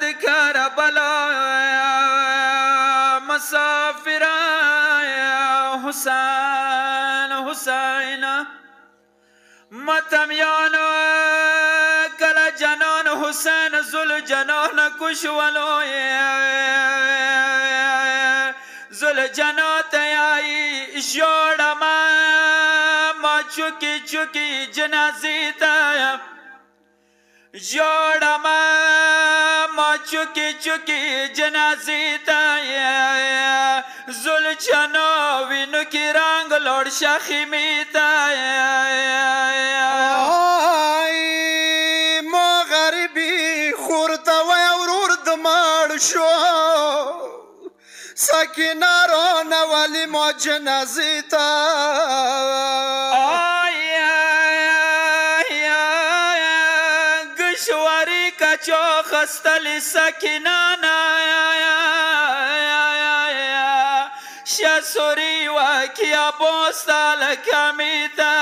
د کربلا مسافر حسین حسین متمیانو کله جنان حسین زل جنان کشولو زل جنان تیائی شوڑم ما چکی چکی جنازی تایم جوڑم ما چکی چکی جنازی تایم زل جنان وینو کی رنگ لوڑ شخی می تایم ما غریبی خورتا و اورور دمار شو سکینه رانه ولی ما جنازی تا گشواری کچو خستلی سکینانا شسوری و کیا بوستال کمیتا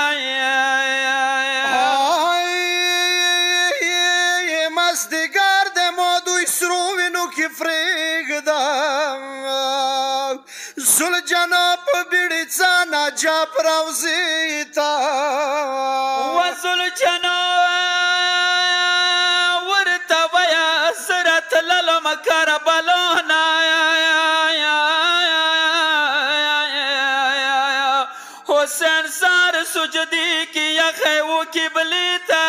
مستگار ده ما دوی سرو وینو کی فریگ دا زل جناب بیڑی چانا جاپ روزی تا و زل جناب ورطا ویا سرت للم کربلونا حسین سار سجدی کی یخیو کی بلیتا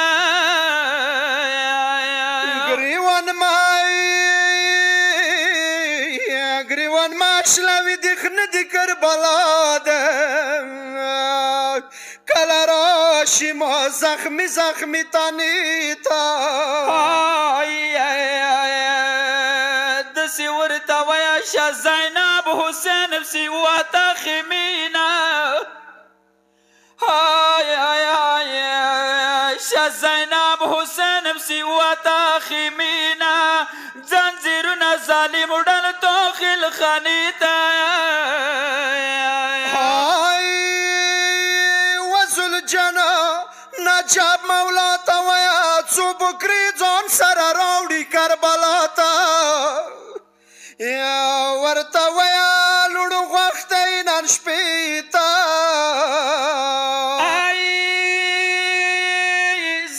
گریوان ماشلوی دیخن دی کربلا ده کلا راشی ما زخمی زخمی تانی تا دسی ورطا ویا شا زینب حسین بسی واتا خمینا شا زینب حسین بسی واتا خمینا زنجیرنا ظالم اڈن تو خل خانیتا وزل جنا نجاب مولا تا ویا چو بکری جان سر راوڑی کربلا تا ورطا ویا لڑو وقت اینان شپیتا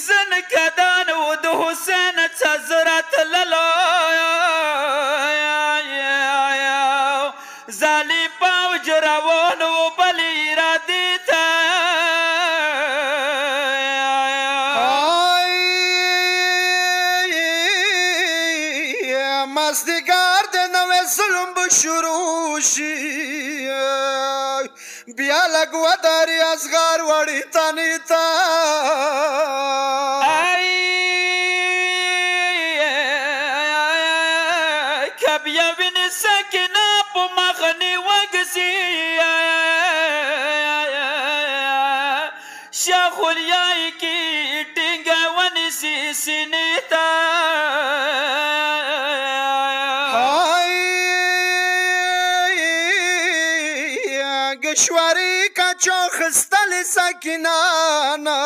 زن کدان و دو حسین چزرت للو ظالم پاو جراوان و بلی را دیتا مستگار ده نوی ظلم بشروع شی بیا لگو داری ازغار وڑی تانی تا کبیا وین سکنا پو مخنی وگسی شاخولیائی کی ٹنگا ونسی سینیتا گشواری کچو خستل سکینانا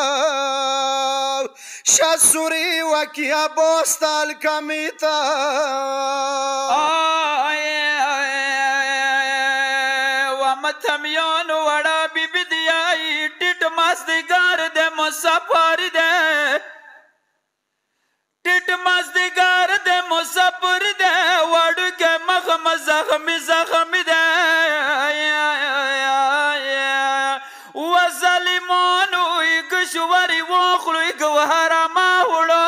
شاسوری وکیا بوستال کمیتا ومتمیان وڑا بی بی دیائی ٹیٹ مازدگار دے مسافر دے ٹیٹ مازدگار دے مسافر دے وڑو کے مخم زخمی زخمی دے وظالمانو گشواری وخلوی گوهر ماوڑو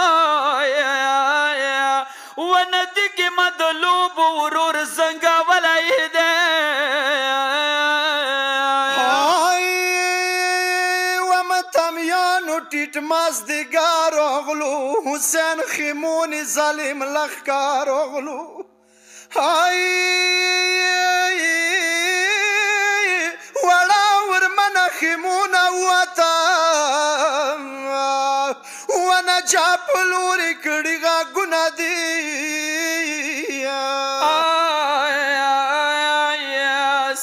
وندی مدلوب ورور زنگا ولائی دے ومتمیانو ٹیٹ مازدگار اغلو حسین خیمونی ظالم لخکار اغلو وڑا ورمنا خیمونا واتا وانا چاپلوری کڑی گا گنا دی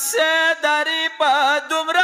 سیداری پا دمر